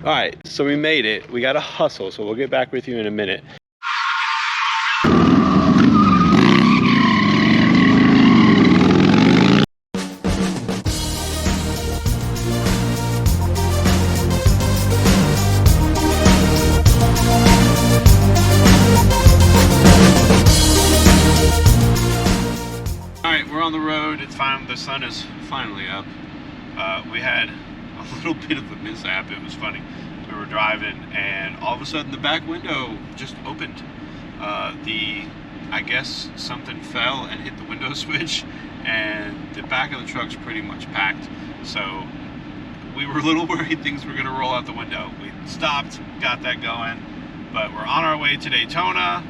All right, so we made it. We got to hustle, so we'll get back with you in a minute. All right, we're on the road. It's fine. The sun is finally up. We had a little bit of a mishap. It was funny. We were driving, and all of a sudden, the back window just opened. I guess something fell and hit the window switch, and the back of the truck's pretty much packed. So we were a little worried things were going to roll out the window. We stopped, got that going, but we're on our way to Daytona.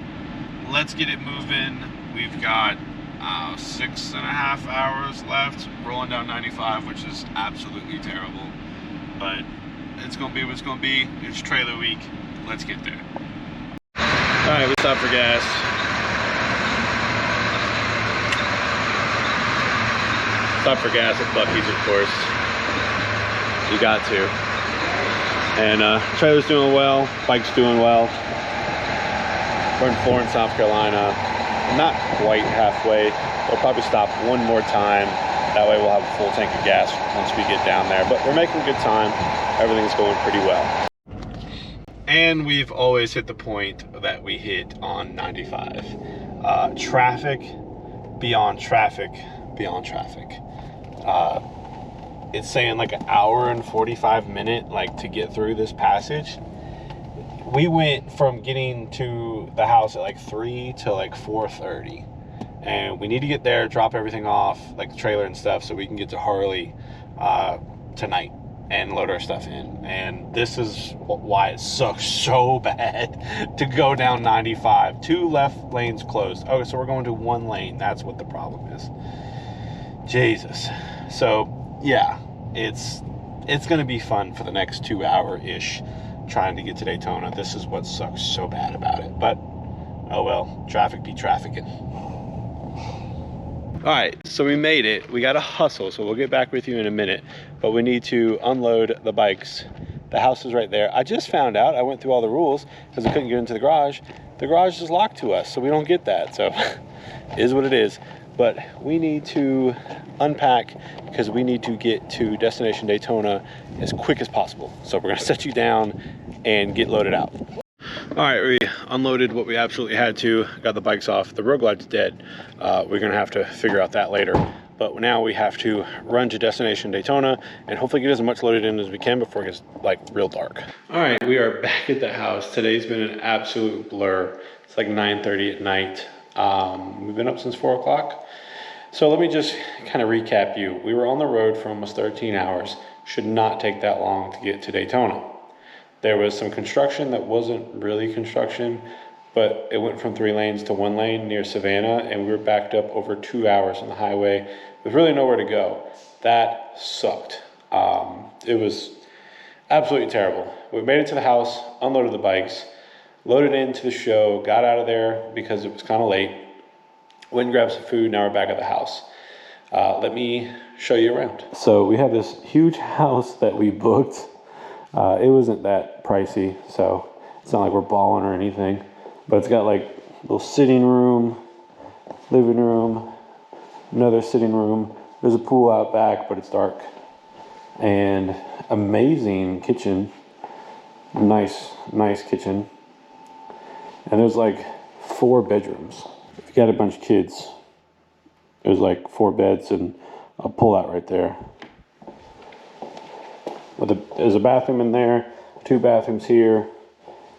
Let's get it moving. We've got 6.5 hours left, rolling down 95, which is absolutely terrible, but it's gonna be what it's gonna be. It's trailer week. Let's get there. All right, we stopped for gas. Stopped for gas at Buc-ee's, of course. You got to. And trailer's doing well, bike's doing well. We're in Florence, South Carolina. Not quite halfway. We'll probably stop one more time. That way we'll have a full tank of gas once we get down there. But we're making good time. Everything's going pretty well. And we've always hit the point that we hit on 95. Traffic, beyond traffic, beyond traffic. It's saying like an hour and 45 minutes like to get through this passage. We went from getting to the house at like 3 to like 4:30, and we need to get there, drop everything off, like the trailer and stuff, so we can get to Harley tonight and load our stuff in. And this is why it sucks so bad to go down 95. 2 left lanes closed. Okay, so we're going to 1 lane. That's what the problem is. Jesus. So yeah, it's gonna be fun for the next 2 hour-ish trying to get to Daytona. This is what sucks so bad about it, but oh well, traffic be trafficking. All right, so we made it. We got to hustle, so we'll get back with you in a minute, but we need to unload the bikes. The house is right there. I just found out, I went through all the rules because I couldn't get into the garage. The garage is locked to us, so we don't get that, so it is what it is. But we need to unpack because we need to get to destination Daytona as quick as possible. So we're gonna set you down and get loaded out. All right, we unloaded what we absolutely had to, got the bikes off. The road glide's dead. We're gonna have to figure out that later. But now we have to run to destination Daytona and hopefully get as much loaded in as we can before it gets like real dark. All right, we are back at the house. Today's been an absolute blur. It's like 9:30 at night. We've been up since 4 o'clock. So let me just kind of recap you. We were on the road for almost 13 hours. Should not take that long to get to Daytona. There was some construction that wasn't really construction, but it went from 3 lanes to 1 lane near Savannah, and we were backed up over 2 hours on the highway with really nowhere to go. That sucked. It was absolutely terrible. We made it to the house, unloaded the bikes, loaded into the show, got out of there because it was kind of late. Went and grabbed some food. Now we're back at the house. Let me show you around. So we have this huge house that we booked. It wasn't that pricey, so it's not like we're balling or anything. But it's got like a little sitting room, living room, another sitting room. There's a pool out back, but it's dark. And amazing kitchen. Nice kitchen. And there's like 4 bedrooms. If you got a bunch of kids, there's like 4 beds and a pull out right there. There's a bathroom in there, 2 bathrooms here.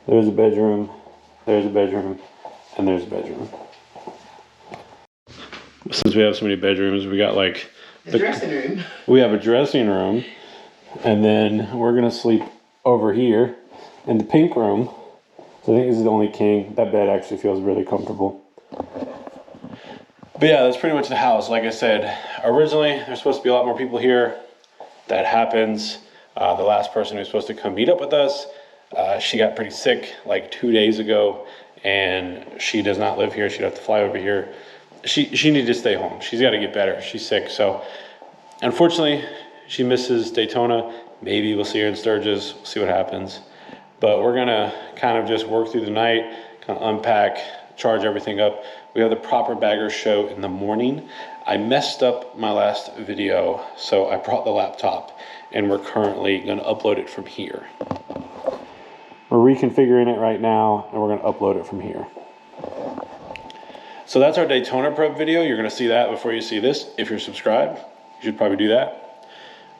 There's a bedroom, and there's a bedroom. Since we have so many bedrooms, we got like the dressing room. We have a dressing room, and then we're gonna sleep over here in the pink room. So I think this is the only king. That bed actually feels really comfortable. But yeah, that's pretty much the house. Like I said, originally there's supposed to be a lot more people here. That happens. The last person who was supposed to come meet up with us, she got pretty sick like 2 days ago, and she does not live here. She'd have to fly over here. She needed to stay home. She's got to get better. She's sick. So unfortunately, she misses Daytona. Maybe we'll see her in Sturgis, we'll see what happens. But we're gonna kind of just work through the night, kind of unpack, charge everything up. We have the proper bagger show in the morning. I messed up my last video, so I brought the laptop and we're currently gonna upload it from here. We're reconfiguring it right now and we're gonna upload it from here. So that's our Daytona prep video. You're gonna see that before you see this. If you're subscribed, you should probably do that.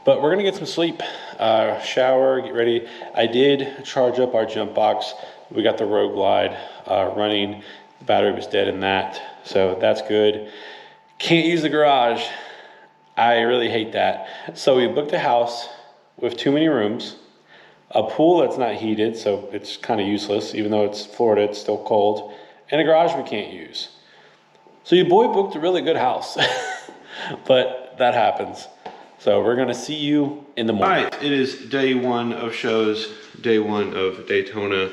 But we're gonna get some sleep, shower, get ready. I did charge up our jump box. We got the Rogue Glide running. The battery was dead in that, so that's good. Can't use the garage. I really hate that. So we booked a house with too many rooms, a pool that's not heated, so it's kind of useless. Even though it's Florida, it's still cold, and a garage we can't use. So your boy booked a really good house, but that happens. So we're gonna see you in the morning. All right, it is day one of shows, day one of Daytona,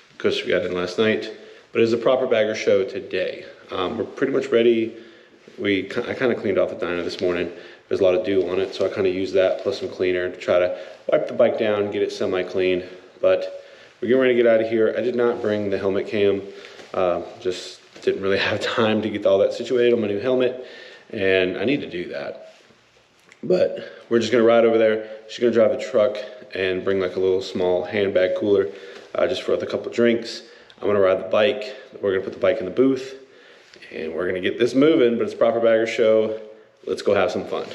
because we got in last night, but it's a proper bagger show today. We're pretty much ready. I kind of cleaned off the dyno this morning. There's a lot of dew on it, so I kind of used that plus some cleaner to try to wipe the bike down, get it semi-clean. But we're getting ready to get out of here. I did not bring the helmet cam, just didn't really have time to get all that situated on my new helmet, and I need to do that. But we're just gonna ride over there. She's gonna drive the truck and bring like a little small handbag cooler just for a couple drinks. I'm gonna ride the bike. We're gonna put the bike in the booth and we're gonna get this moving, but it's a proper bagger show. Let's go have some fun.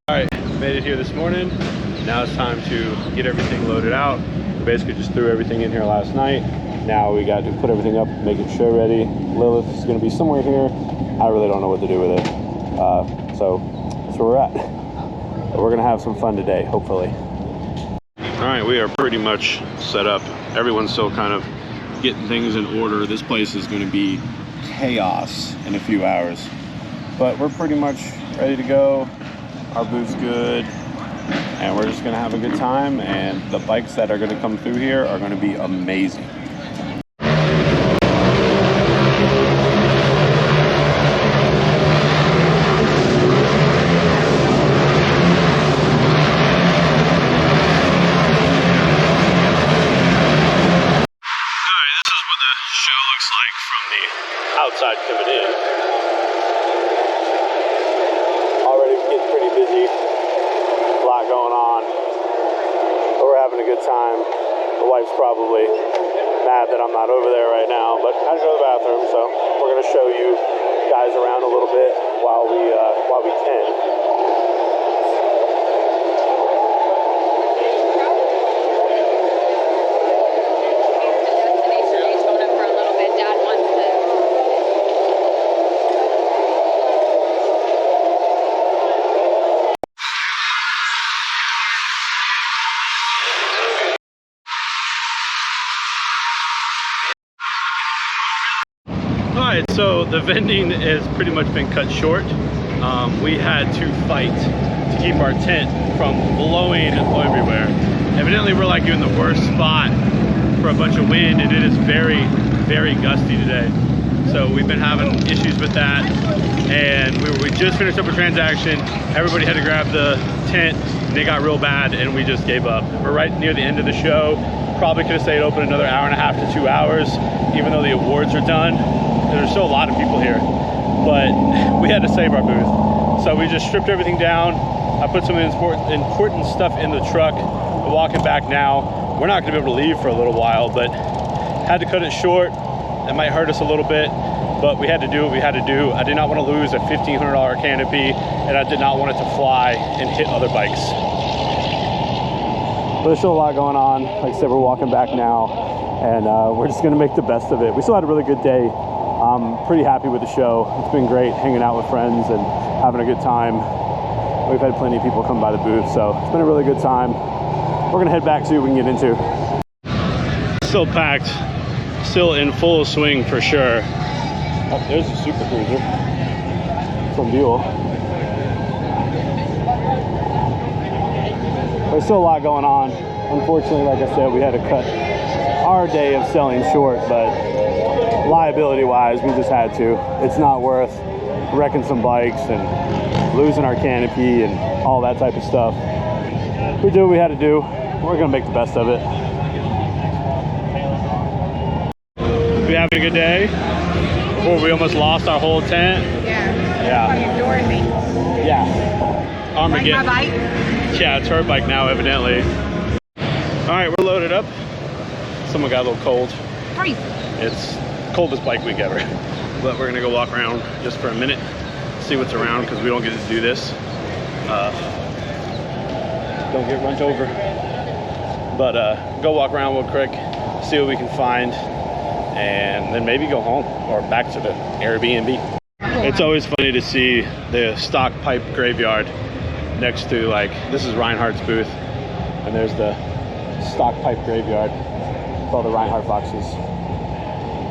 All right, made it here this morning. Now it's time to get everything loaded out. We basically just threw everything in here last night. Now we got to put everything up, make it show ready. Lilith is gonna be somewhere here. I really don't know what to do with it. So that's where we're at. But we're gonna have some fun today, hopefully. All right, we are pretty much set up. Everyone's still kind of getting things in order. This place is gonna be chaos in a few hours. But we're pretty much ready to go. Our booth's good, and we're just gonna have a good time, and the bikes that are gonna come through here are gonna be amazing. Outside coming in. Already getting pretty busy. A lot going on. But we're having a good time. The wife's probably mad that I'm not over there right now, but I had to go to the bathroom, so we're gonna show you guys around a little bit while we can. Alright, so the vending has pretty much been cut short. We had to fight to keep our tent from blowing everywhere. Evidently we're like in the worst spot for a bunch of wind, and it is very, very gusty today. So we've been having issues with that, and we just finished up a transaction. Everybody had to grab the tent, and it got real bad, and we just gave up. We're right near the end of the show. probably could have stayed open another hour and a half to 2 hours, even though the awards are done. There's still a lot of people here, but we had to save our booth. So we just stripped everything down. I put some important stuff in the truck. We're walking back now. We're not gonna be able to leave for a little while, but had to cut it short. That might hurt us a little bit, but we had to do what we had to do. I did not want to lose a $1,500 canopy, and I did not want it to fly and hit other bikes. But there's still a lot going on. Like I said, we're walking back now, and we're just gonna make the best of it. We still had a really good day. I'm pretty happy with the show. It's been great hanging out with friends and having a good time. We've had plenty of people come by the booth, so it's been a really good time. We're gonna head back, see what we can get into. Still packed, still in full swing for sure. Oh, there's the Super Cruiser from Buell. There's still a lot going on. Unfortunately, like I said, we had to cut our day of selling short, but liability-wise, we just had to. It's not worth wrecking some bikes and losing our canopy and all that type of stuff. We did what we had to do. We're gonna make the best of it. We having a good day? Before we almost lost our whole tent. Yeah. Yeah. Armageddon. Like my bike? Yeah, it's her bike now, evidently. All right, we're loaded up. Someone got a little cold. Freezing. It's coldest bike week ever. But we're gonna go walk around just for a minute, see what's around, because we don't get to do this. Don't get run over. But go walk around real quick, see what we can find, and then maybe go home or back to the Airbnb. It's always funny to see the stock pipe graveyard next to, like, this is Reinhardt's booth, and there's the stock pipe graveyard with all the Reinhardt boxes.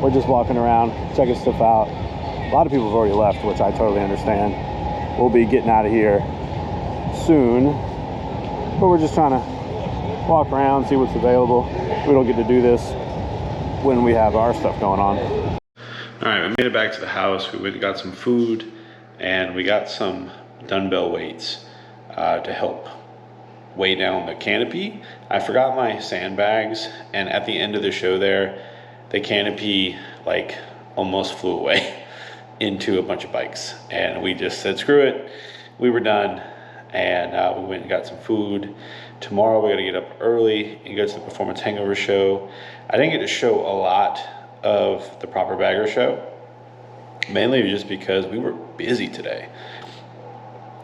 We're just walking around, checking stuff out. A lot of people have already left, which I totally understand. We'll be getting out of here soon, but we're just trying to walk around, see what's available. We don't get to do this when we have our stuff going on. All right, we made it back to the house. We went and got some food, and we got some dumbbell weights to help weigh down the canopy. I forgot my sandbags, and at the end of the show there, the canopy like almost flew away into a bunch of bikes, and we just said screw it. We were done, and we went and got some food. Tomorrow we got to get up early and go to the Performance Hangover show. I didn't get to show a lot of the Proper Bagger show, mainly just because we were busy today.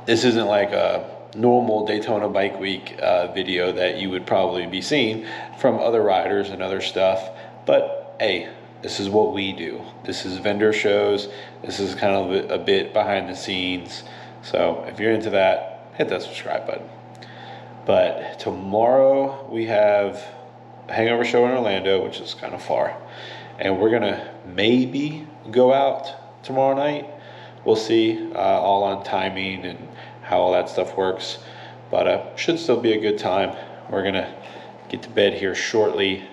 This isn't like a normal Daytona Bike Week video that you would probably be seeing from other riders and other stuff, but hey, this is what we do. This is vendor shows. This is kind of a bit behind the scenes. So if you're into that, hit that subscribe button. But tomorrow we have a Hangover show in Orlando, which is kind of far. And we're gonna maybe go out tomorrow night. We'll see, all on timing and how all that stuff works. But should still be a good time. We're gonna get to bed here shortly.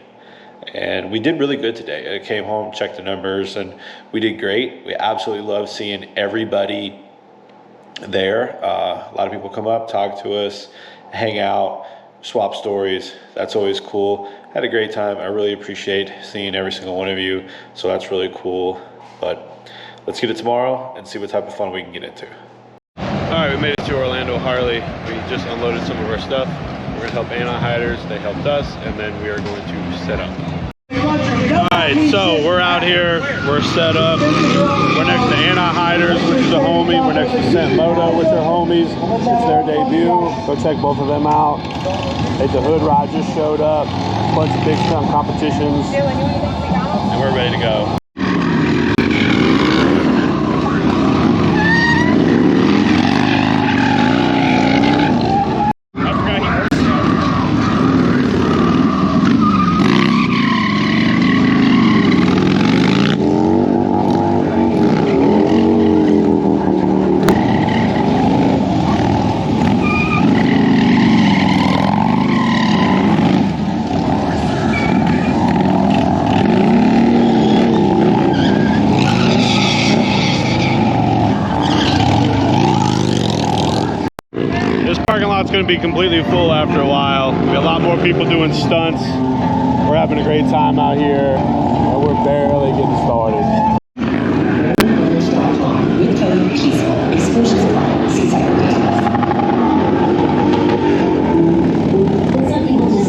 And we did really good today. I came home, checked the numbers, and we did great. We absolutely love seeing everybody there. A lot of people come up, talk to us, hang out, swap stories. That's always cool. Had a great time. I really appreciate seeing every single one of you. So that's really cool. But let's get it tomorrow and see what type of fun we can get into. All right, we made it to Orlando Harley. We just unloaded some of our stuff. We're gonna help Anti-Hiders. They helped us, and then we are going to set up. All right, so we're out here. We're set up. We're next to Anti-Hiders, which is a homie. We're next to Scent Moto, which are homies. It's their debut. Go check both of them out. Hey, the Hood Rod just showed up. Bunch of big time competitions, and we're ready to go. It's going to be completely full after a while. We got a lot more people doing stunts. We're We're having a great time out here, and we're barely getting started. With code peaceful exclusions apply. See second details. Some people just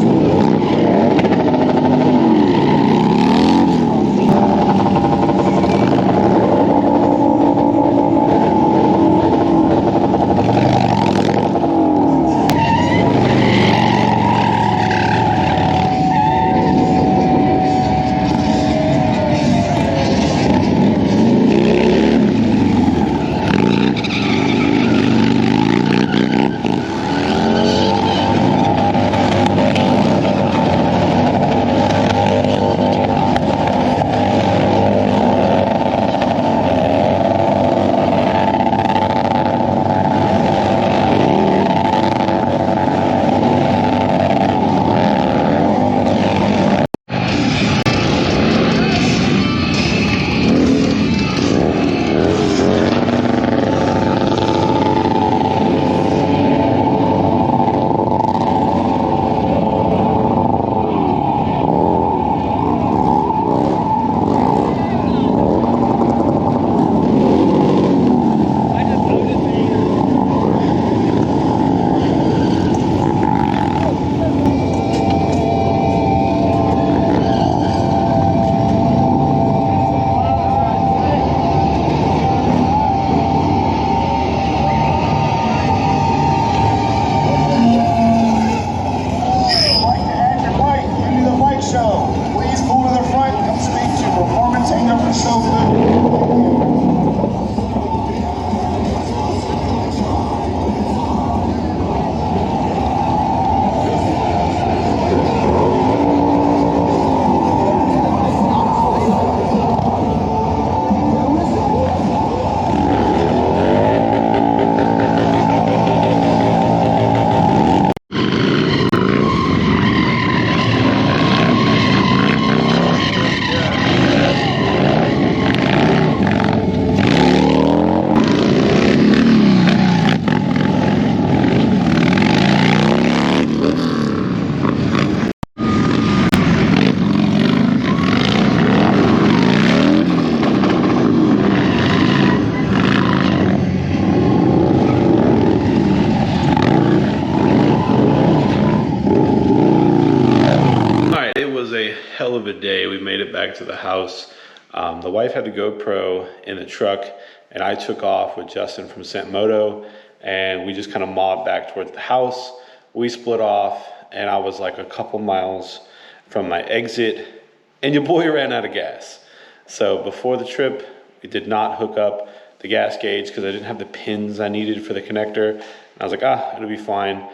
hell of a day. We made it back to the house. The wife had the GoPro in the truck, and I took off with Justin from Scent Moto, and we just kind of mobbed back towards the house. We split off, and I was like a couple miles from my exit, and your boy ran out of gas. So before the trip, we did not hook up the gas gauge because I didn't have the pins I needed for the connector. And I was like, it'll be fine.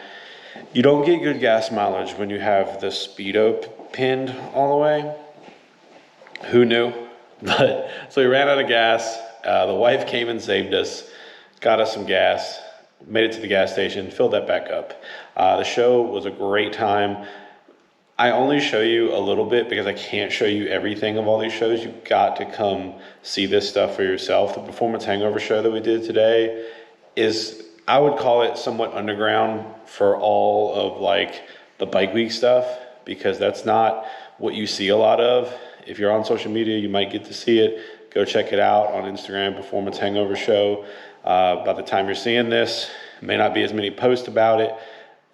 You don't get good gas mileage when you have the speedo pinned all the way. Who knew? But so we ran out of gas. The wife came and saved us, got us some gas, made it to the gas station, filled that back up. The show was a great time. I only show you a little bit because I can't show you everything of all these shows. You've got to come see this stuff for yourself. The Performance Hangover show that we did today is, I would call it somewhat underground for all of like the bike week stuff, because that's not what you see a lot of. If you're on social media, you might get to see it. Go check it out on Instagram, Performance Hangover Show. By the time you're seeing this, may not be as many posts about it,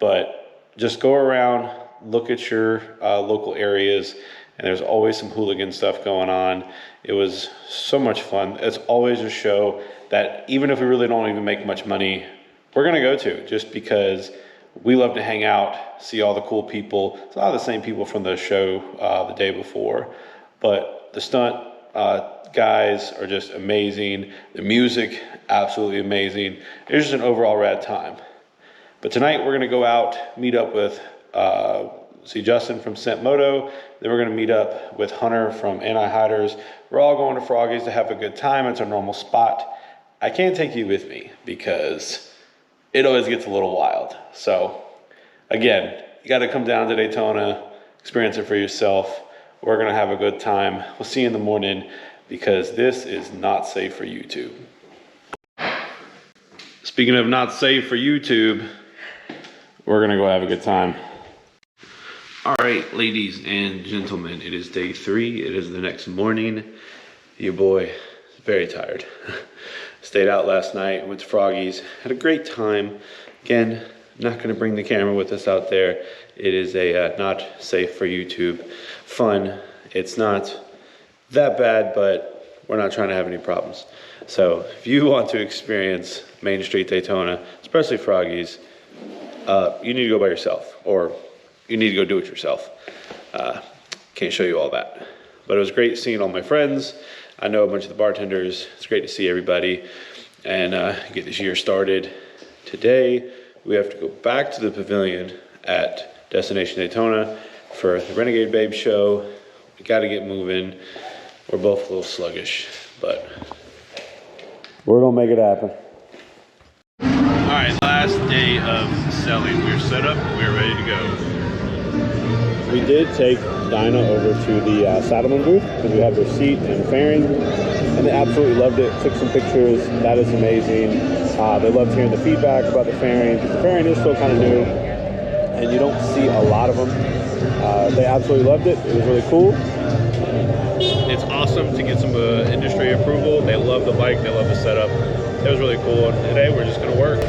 but just go around, look at your local areas, and there's always some hooligan stuff going on. It was so much fun. It's always a show that even if we really don't even make much money, we're gonna go to, just because we love to hang out, see all the cool people. It's a lot of the same people from the show the day before, but the stunt guys are just amazing. The music, absolutely amazing. It's just an overall rad time. But tonight we're gonna go out, meet up with, see Justin from Scent Moto. Then we're gonna meet up with Hunter from Anti-Hiders. We're all going to Froggy's to have a good time. It's our normal spot. I can't take you with me because it always gets a little wild. So again, you got to come down to Daytona, experience it for yourself. We're going to have a good time. We'll see you in the morning, because this is not safe for YouTube. Speaking of not safe for YouTube, we're going to go have a good time. All right, ladies and gentlemen, it is day 3. It is the next morning. Your boy is very tired. Stayed out last night, went to Froggy's, had a great time. Again, not going to bring the camera with us out there. It is a not safe for YouTube fun. It's not that bad, but we're not trying to have any problems. So if you want to experience Main Street Daytona, especially Froggy's, you need to go by yourself, or you need to go do it yourself. Can't show you all that. But it was great seeing all my friends. I know a bunch of the bartenders. It's great to see everybody and get this year started. Today, we have to go back to the pavilion at Destination Daytona for the Renegade Babe show. We gotta get moving. We're both a little sluggish, but we're gonna make it happen. All right, last day of selling. We're set up, we're ready to go. We did take Dinah over to the Saddleman booth because we had their seat and fairing, and they absolutely loved it. Took some pictures. That is amazing. They loved hearing the feedback about the fairing. The fairing is still kind of new, and you don't see a lot of them. They absolutely loved it. It was really cool. It's awesome to get some industry approval. They love the bike. They love the setup. It was really cool. And today we're just going to work.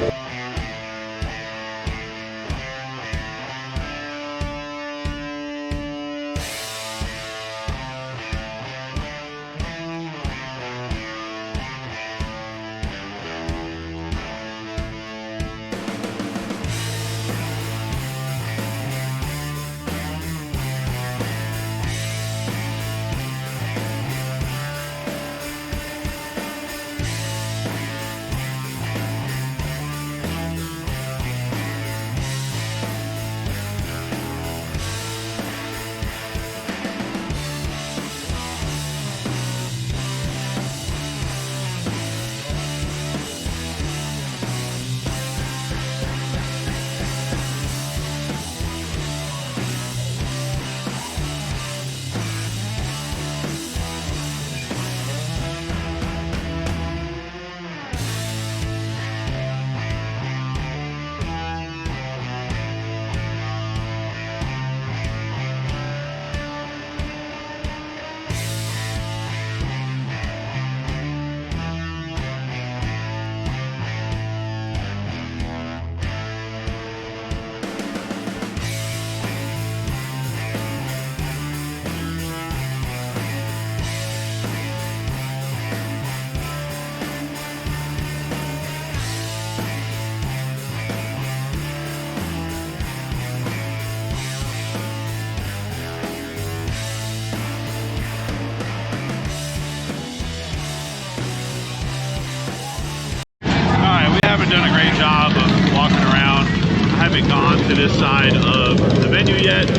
Done a great job of walking around. I haven't gone to this side of the venue yet.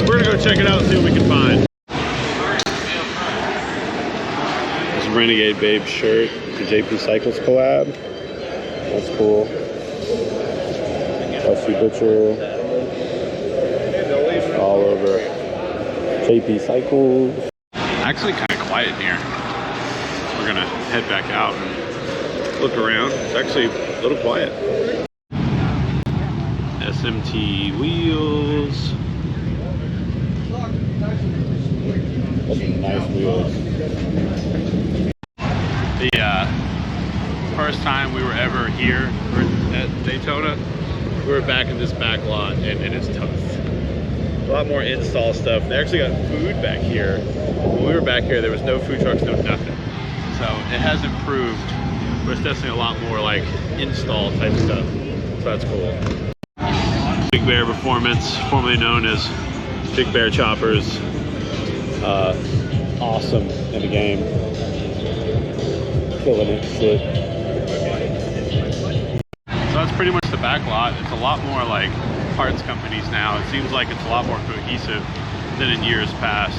We're gonna go check it out and see what we can find. This Renegade Babe shirt, the JP Cycles collab. That's cool. Rusty Butcher. All over. JP Cycles. Actually kind of quiet in here. We're gonna head back out and look around. It's actually a little quiet. SMT wheels. Those are nice wheels. The first time we were ever here at Daytona, we were back in this back lot, and it's tough. A lot more install stuff. They actually got food back here. When we were back here, there was no food trucks, no nothing. So it has improved. But it's definitely a lot more like install type stuff. So that's cool. Big Bear Performance, formerly known as Big Bear Choppers. Awesome in the game. Killing it, shit. So that's pretty much the back lot. It's a lot more like parts companies now. It seems like it's a lot more cohesive than in years past.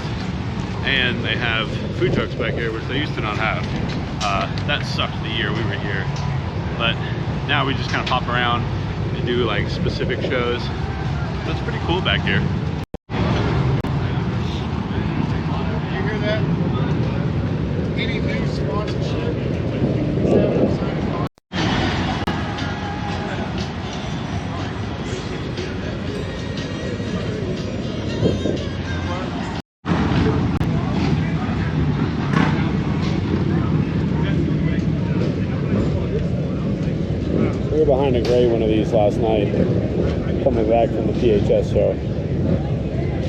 And they have food trucks back here, which they used to not have. That sucked the year we were here, but now we just kind of pop around and do like specific shows. That's pretty cool back here. You hear that? Any new sponsorship? We were behind a gray one of these last night, coming back from the PHS show.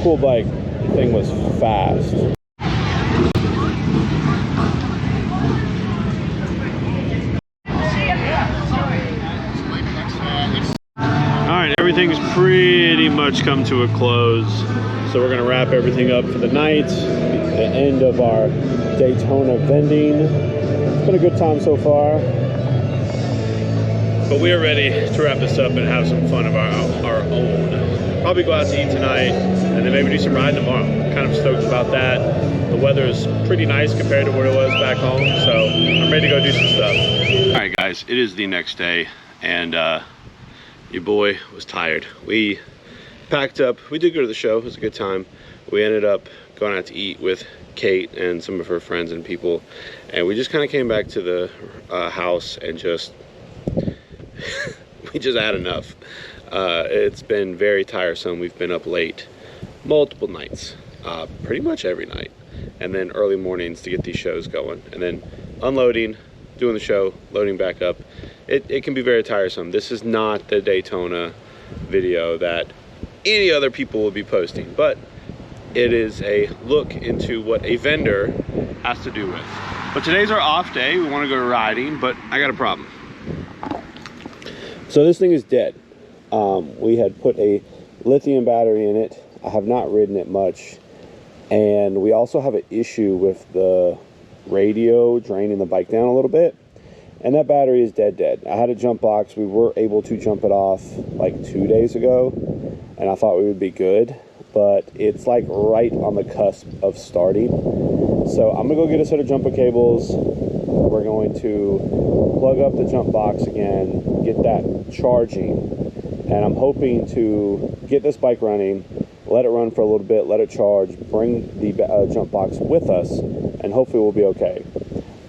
Cool bike. The thing was fast. Alright, everything's pretty much come to a close. So we're going to wrap everything up for the night. The end of our Daytona vending. It's been a good time so far. But we are ready to wrap this up and have some fun of our own. Probably go out to eat tonight and then maybe do some riding tomorrow. Kind of stoked about that. The weather is pretty nice compared to what it was back home. So I'm ready to go do some stuff. Alright guys, it is the next day and your boy was tired. We packed up. We did go to the show. It was a good time. We ended up going out to eat with Kate and some of her friends and people. And we just kind of came back to the house and just... we just had enough. It's been very tiresome. We've been up late multiple nights, pretty much every night, and then early mornings to get these shows going, and then unloading, doing the show, loading back up. It can be very tiresome. This is not the Daytona video that any other people will be posting, but it is a look into what a vendor has to do with. But today's our off day. We want to go riding, but I got a problem. So this thing is dead. We had put a lithium battery in it. I have not ridden it much. And we also have an issue with the radio draining the bike down a little bit. And that battery is dead. I had a jump box. We were able to jump it off like 2 days ago. And I thought we would be good. But it's like right on the cusp of starting. So I'm gonna go get a set of jumper cables. We're going to plug up the jump box again, get that charging, and I'm hoping to get this bike running, let it run for a little bit, let it charge, bring the jump box with us, and hopefully we'll be okay.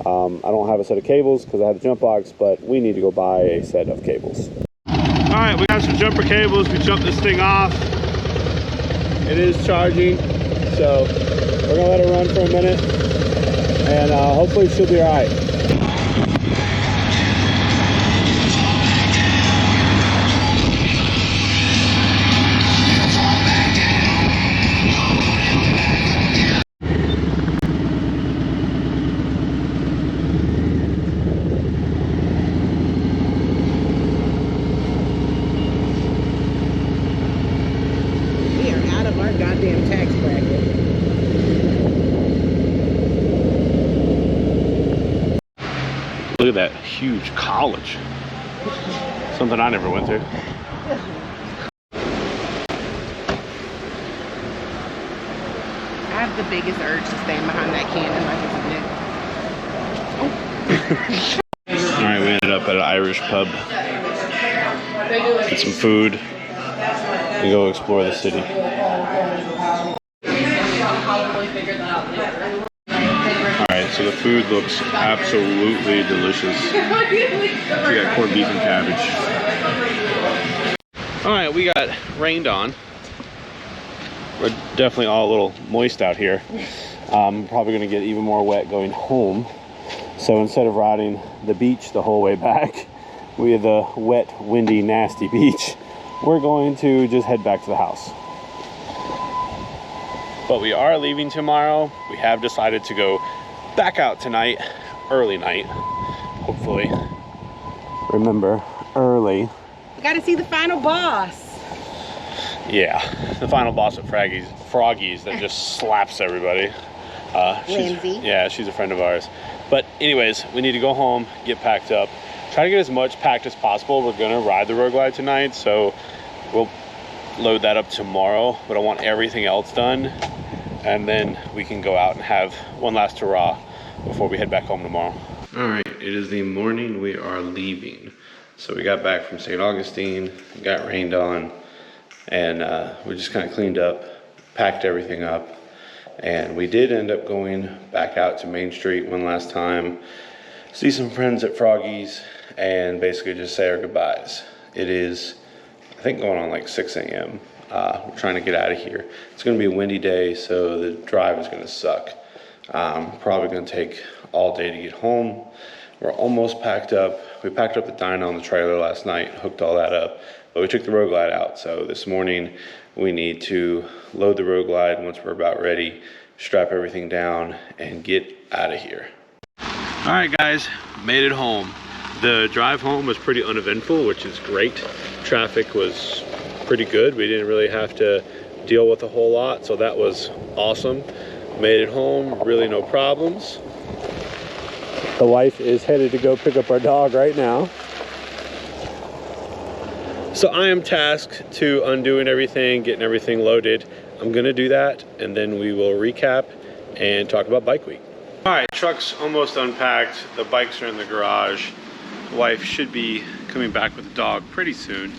I don't have a set of cables because I have the jump box, but we need to go buy a set of cables. Alright, we got some jumper cables. We jumped this thing off. It is charging, so we're gonna let it run for a minute, and hopefully she'll be alright. Look at that huge college. Something I never went through. I have the biggest urge to stand behind that cannon like it's a net. Alright, we ended up at an Irish pub. Get some food. And go explore the city. Alright, so the food looks absolutely delicious. We got corned beef and cabbage. Alright, we got rained on. We're definitely all a little moist out here. I'm probably going to get even more wet going home. So instead of riding the beach the whole way back, we have the wet, windy, nasty beach, we're going to just head back to the house. But we are leaving tomorrow. We have decided to go back out tonight, early night, hopefully. Remember, early. We gotta see the final boss. Yeah, the final boss at Froggy's that just slaps everybody. Lindsay. Yeah, she's a friend of ours. But anyways, we need to go home, get packed up, try to get as much packed as possible. We're gonna ride the road glide tonight, so we'll load that up tomorrow, but I want everything else done, and then we can go out and have one last hurrah before we head back home tomorrow. All right, it is the morning we are leaving. So we got back from St. Augustine, got rained on, and we just kind of cleaned up, packed everything up, and we did end up going back out to Main Street one last time, see some friends at Froggy's, and basically just say our goodbyes. It is, I think, going on like 6 a.m. We're trying to get out of here. It's going to be a windy day, so the drive is going to suck. Probably gonna take all day to get home. We're almost packed up. We packed up the dyno on the trailer last night, hooked all that up, but we took the Road Glide out. So this morning we need to load the Road Glide once we're about ready, strap everything down and get out of here. All right guys, made it home. The drive home was pretty uneventful, which is great. Traffic was pretty good. We didn't really have to deal with a whole lot, so that was awesome. Made it home, really no problems. The wife is headed to go pick up our dog right now. So I am tasked to undoing everything, getting everything loaded. I'm gonna do that, and then we will recap and talk about bike week. All right, truck's almost unpacked. The bikes are in the garage. The wife should be coming back with the dog pretty soon.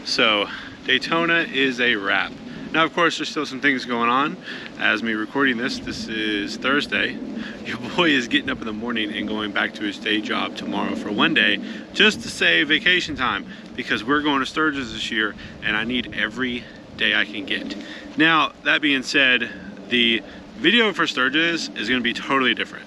So Daytona is a wrap. Now, of course, there's still some things going on. As me recording this is Thursday. Your boy is getting up in the morning and going back to his day job tomorrow for one day just to save vacation time, because we're going to Sturgis this year and I need every day I can get. Now, that being said, the video for Sturgis is going to be totally different.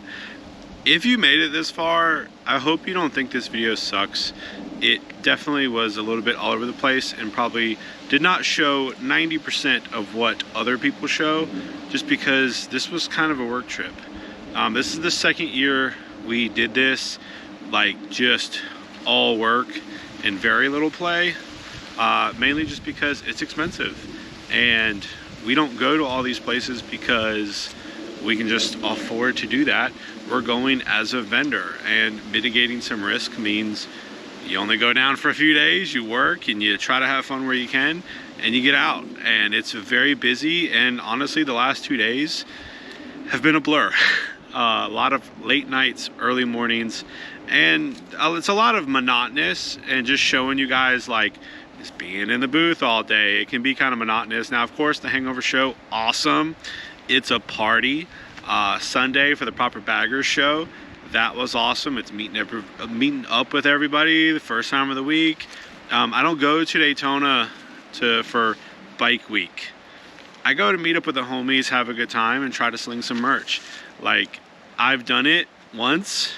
If you made it this far, I hope you don't think this video sucks. It definitely was a little bit all over the place and probably did not show 90% of what other people show, just because this was kind of a work trip. This is the second year we did this, like just all work and very little play, mainly just because it's expensive. And we don't go to all these places because we can just afford to do that. We're going as a vendor, and mitigating some risk means you only go down for a few days, you work and you try to have fun where you can, and you get out. And it's very busy, and honestly the last 2 days have been a blur. A lot of late nights, early mornings, and it's a lot of monotonous and just showing you guys like just being in the booth all day. It can be kind of monotonous. Now, of course, the Hangover show, awesome. It's a party. Sunday for the Proper Baggers show, that was awesome. It's meeting up with everybody the first time of the week. I don't go to Daytona for bike week. I go to meet up with the homies, have a good time, and try to sling some merch. Like, I've done it once.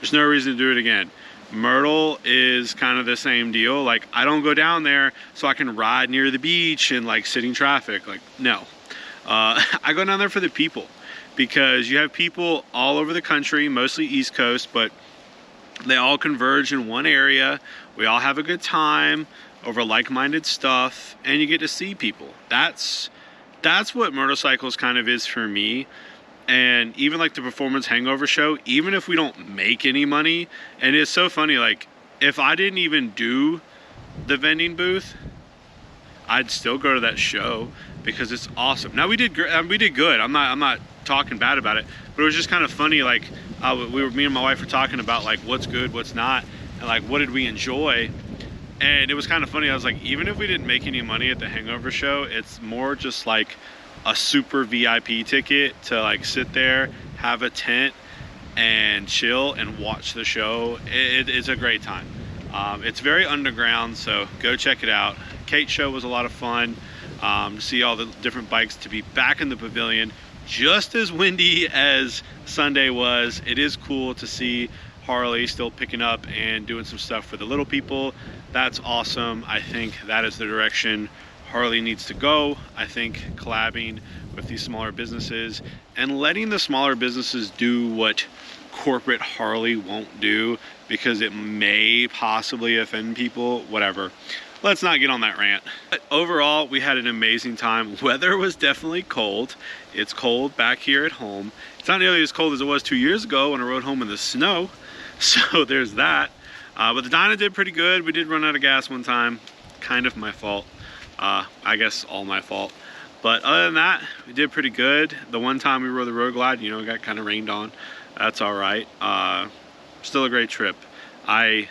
There's no reason to do it again. Myrtle is kind of the same deal. Like, I don't go down there so I can ride near the beach and like sit in traffic. Like, no. I go down there for the people, because you have people all over the country, mostly East Coast, but they all converge in one area. We all have a good time over like-minded stuff, and you get to see people. That's what motorcycles kind of is for me. And even like the Performance Hangover show, even if we don't make any money, and it's so funny, like if I didn't even do the vending booth, I'd still go to that show because it's awesome. Now we did good. I'm not talking bad about it, but it was just kind of funny. Like me and my wife were talking about like what's good, what's not, and like what did we enjoy. And it was kind of funny. I was like, even if we didn't make any money at the Hangover show, it's more just like a super VIP ticket to like sit there, have a tent, and chill and watch the show. It's a great time. It's very underground, so go check it out. Kate's show was a lot of fun. To see all the different bikes, to be back in the pavilion, just as windy as Sunday was. It is cool to see Harley still picking up and doing some stuff for the little people. That's awesome. I think that is the direction Harley needs to go. I think collabing with these smaller businesses and letting the smaller businesses do what corporate Harley won't do, because it may possibly offend people, whatever. Let's not get on that rant. But overall, we had an amazing time. Weather was definitely cold. It's cold back here at home. It's not nearly as cold as it was 2 years ago when I rode home in the snow. So there's that. But the dyno did pretty good. We did run out of gas one time. Kind of my fault. I guess all my fault. But other than that, we did pretty good. The one time we rode the Road Glide, you know, it got kind of rained on. That's all right. Still a great trip. I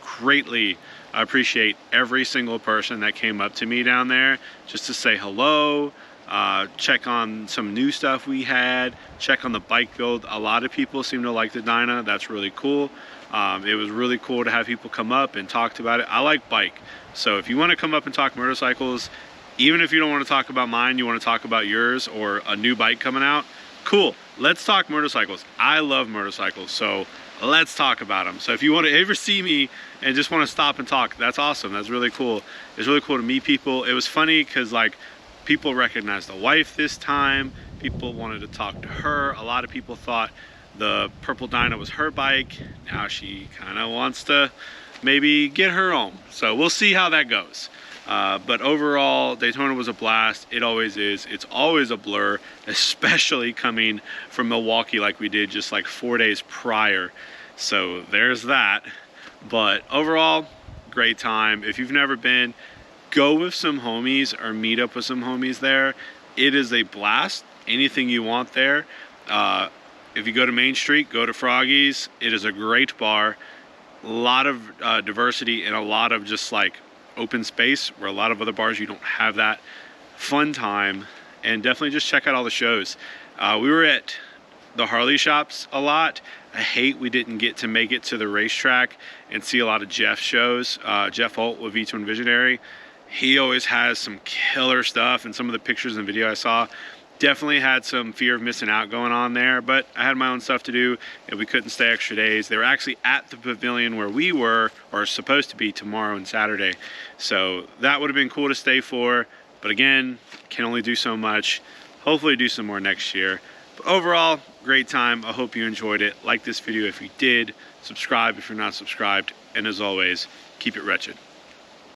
greatly appreciate every single person that came up to me down there just to say hello, check on some new stuff we had, check on the bike build. A lot of people seem to like the dyno. That's really cool. It was really cool to have people come up and talk about it. I like bike, so if you want to come up and talk motorcycles, even if you don't want to talk about mine, you want to talk about yours or a new bike coming out, Cool. Let's talk motorcycles. I love motorcycles, so let's talk about them. So if you want to ever see me and just want to stop and talk, that's awesome. That's really cool. It's really cool to meet people. It was funny because like people recognized the wife this time. People wanted to talk to her. A lot of people thought the purple Dyna was her bike. Now she kind of wants to maybe get her own. So we'll see how that goes. But overall, Daytona was a blast. It always is. It's always a blur, especially coming from Milwaukee like we did just like 4 days prior. So there's that. But overall, great time. If you've never been, go with some homies or meet up with some homies there. It is a blast. Anything you want there. If you go to Main Street, go to Froggy's. It is a great bar. A lot of diversity and a lot of just like open space where a lot of other bars you don't have that. Fun time, and definitely just check out all the shows. We were at the Harley shops a lot. I hate we didn't get to make it to the racetrack and see a lot of Jeff shows. Jeff Holt with V2 Visionary. He always has some killer stuff, and some of the pictures and video I saw definitely had some fear of missing out going on there, but I had my own stuff to do and we couldn't stay extra days. They were actually at the pavilion where we were, or supposed to be, tomorrow and Saturday. So that would have been cool to stay for, but again, can only do so much. Hopefully do some more next year. But overall, great time. I hope you enjoyed it. Like this video if you did. Subscribe if you're not subscribed. And as always, keep it wretched.